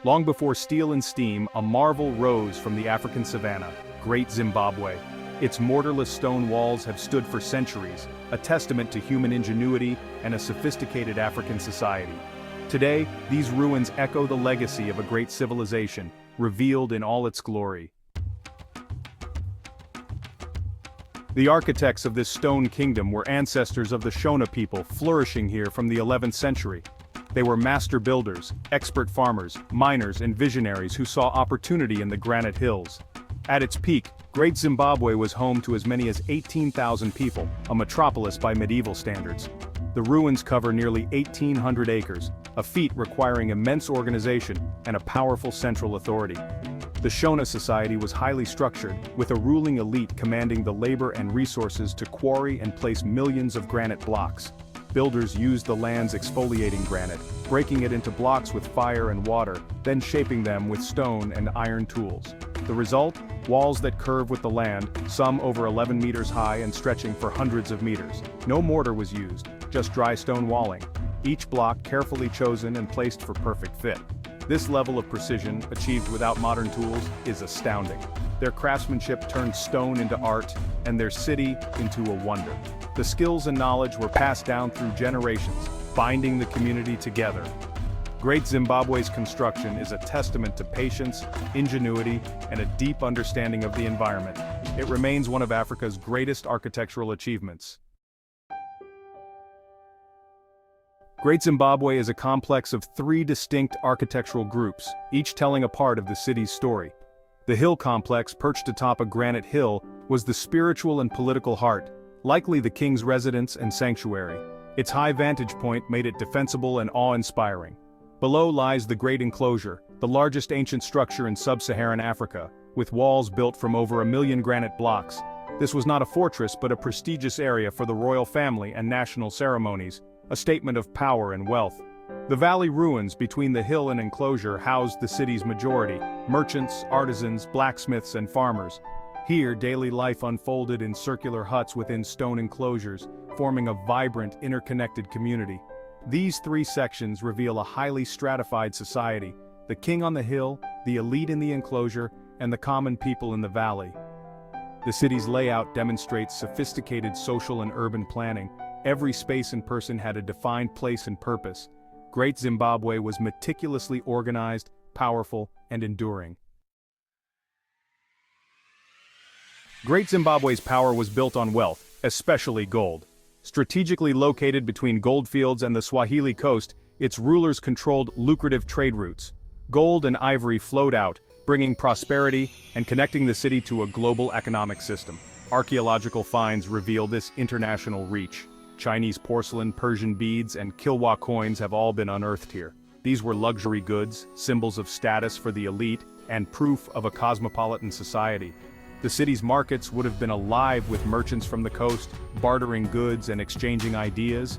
Long before steel and steam, a marvel rose from the African savanna, Great Zimbabwe. Its mortarless stone walls have stood for centuries, a testament to human ingenuity and a sophisticated African society. Today, these ruins echo the legacy of a great civilization, revealed in all its glory. The architects of this stone kingdom were ancestors of the Shona people flourishing here from the 11th century. They were master builders, expert farmers, miners and visionaries who saw opportunity in the granite hills. At its peak, Great Zimbabwe was home to as many as 18,000 people, a metropolis by medieval standards. The ruins cover nearly 1,800 acres, a feat requiring immense organization and a powerful central authority. The Shona society was highly structured, with a ruling elite commanding the labor and resources to quarry and place millions of granite blocks. Builders used the land's exfoliating granite, breaking it into blocks with fire and water, then shaping them with stone and iron tools. The result? Walls that curve with the land, some over 11 meters high and stretching for hundreds of meters. No mortar was used, just dry stone walling. Each block carefully chosen and placed for perfect fit. This level of precision, achieved without modern tools, is astounding. Their craftsmanship turned stone into art, and their city into a wonder. The skills and knowledge were passed down through generations, binding the community together. Great Zimbabwe's construction is a testament to patience, ingenuity, and a deep understanding of the environment. It remains one of Africa's greatest architectural achievements. Great Zimbabwe is a complex of 3 distinct architectural groups, each telling a part of the city's story. The hill complex, perched atop a granite hill, was the spiritual and political heart, likely the king's residence and sanctuary. Its high vantage point made it defensible and awe-inspiring. Below lies the Great Enclosure, the largest ancient structure in sub-Saharan Africa, with walls built from over 1 million granite blocks. This was not a fortress but a prestigious area for the royal family and national ceremonies, a statement of power and wealth. The valley ruins between the hill and enclosure housed the city's majority, merchants, artisans, blacksmiths and farmers. Here, daily life unfolded in circular huts within stone enclosures, forming a vibrant, interconnected community. These 3 sections reveal a highly stratified society: the king on the hill, the elite in the enclosure, and the common people in the valley. The city's layout demonstrates sophisticated social and urban planning. Every space and person had a defined place and purpose. Great Zimbabwe was meticulously organized, powerful, and enduring. Great Zimbabwe's power was built on wealth, especially gold. Strategically located between goldfields and the Swahili coast, its rulers controlled lucrative trade routes. Gold and ivory flowed out, bringing prosperity and connecting the city to a global economic system. Archaeological finds reveal this international reach. Chinese porcelain, Persian beads, and Kilwa coins have all been unearthed here. These were luxury goods, symbols of status for the elite, and proof of a cosmopolitan society. The city's markets would have been alive with merchants from the coast, bartering goods and exchanging ideas.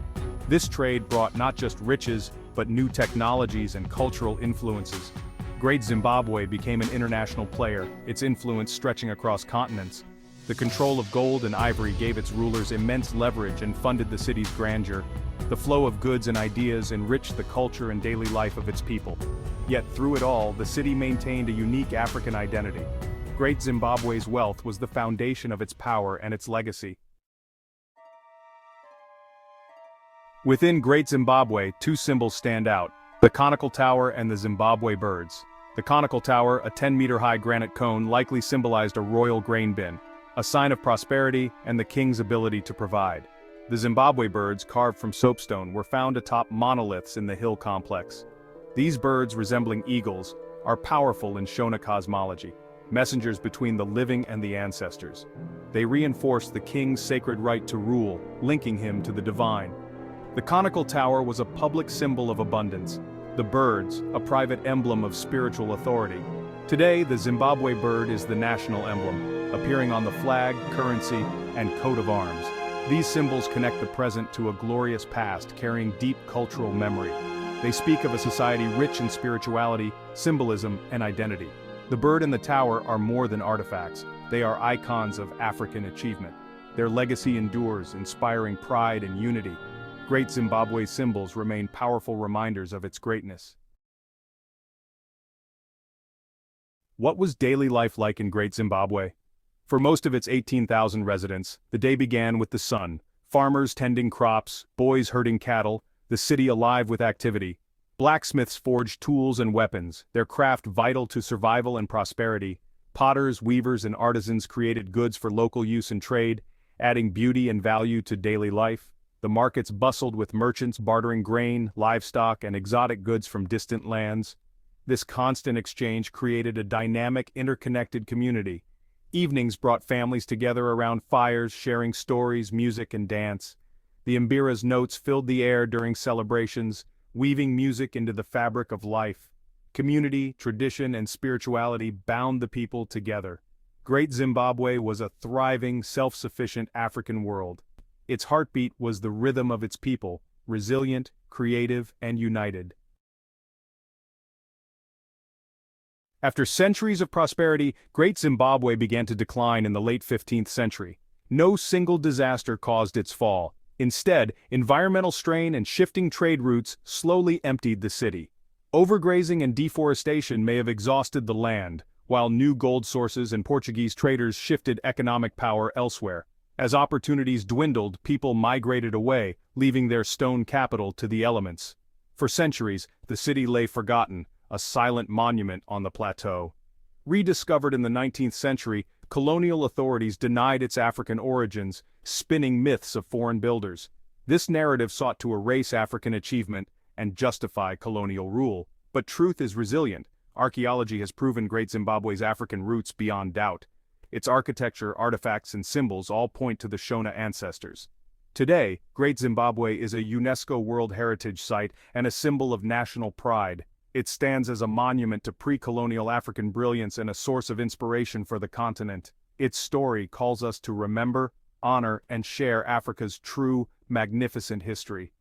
This trade brought not just riches, but new technologies and cultural influences. Great Zimbabwe became an international player, its influence stretching across continents. The control of gold and ivory gave its rulers immense leverage and funded the city's grandeur. The flow of goods and ideas enriched the culture and daily life of its people. Yet through it all, the city maintained a unique African identity. Great Zimbabwe's wealth was the foundation of its power and its legacy. Within Great Zimbabwe, 2 symbols stand out: the conical tower and the Zimbabwe birds. The conical tower, a 10-meter-high granite cone, likely symbolized a royal grain bin, a sign of prosperity and the king's ability to provide. The Zimbabwe birds, carved from soapstone, were found atop monoliths in the hill complex. These birds, resembling eagles, are powerful in Shona cosmology, messengers between the living and the ancestors. They reinforce the king's sacred right to rule, linking him to the divine. The conical tower was a public symbol of abundance. The birds, a private emblem of spiritual authority. Today, the Zimbabwe bird is the national emblem, appearing on the flag, currency, and coat of arms. These symbols connect the present to a glorious past, carrying deep cultural memory. They speak of a society rich in spirituality, symbolism, and identity. The bird and the tower are more than artifacts. They are icons of African achievement. Their legacy endures, inspiring pride and unity. Great Zimbabwe's symbols remain powerful reminders of its greatness. What was daily life like in Great Zimbabwe? For most of its 18,000 residents, the day began with the sun, farmers tending crops, boys herding cattle, the city alive with activity. Blacksmiths forged tools and weapons, their craft vital to survival and prosperity. Potters, weavers, and artisans created goods for local use and trade, adding beauty and value to daily life. The markets bustled with merchants bartering grain, livestock, and exotic goods from distant lands. This constant exchange created a dynamic, interconnected community. Evenings brought families together around fires, sharing stories, music, and dance. The mbira's notes filled the air during celebrations, weaving music into the fabric of life. Community, tradition, and spirituality bound the people together. Great Zimbabwe was a thriving, self-sufficient African world. Its heartbeat was the rhythm of its people, resilient, creative, and united. After centuries of prosperity, Great Zimbabwe began to decline in the late 15th century. No single disaster caused its fall. Instead, environmental strain and shifting trade routes slowly emptied the city. Overgrazing and deforestation may have exhausted the land, while new gold sources and Portuguese traders shifted economic power elsewhere. As opportunities dwindled, people migrated away, leaving their stone capital to the elements. For centuries, the city lay forgotten, a silent monument on the plateau. Rediscovered in the 19th century, colonial authorities denied its African origins, spinning myths of foreign builders. This narrative sought to erase African achievement and justify colonial rule. But truth is resilient. Archaeology has proven Great Zimbabwe's African roots beyond doubt. Its architecture, artifacts, and symbols all point to the Shona ancestors. Today, Great Zimbabwe is a UNESCO World Heritage Site and a symbol of national pride. It stands as a monument to pre-colonial African brilliance and a source of inspiration for the continent. Its story calls us to remember, honor, and share Africa's true, magnificent history.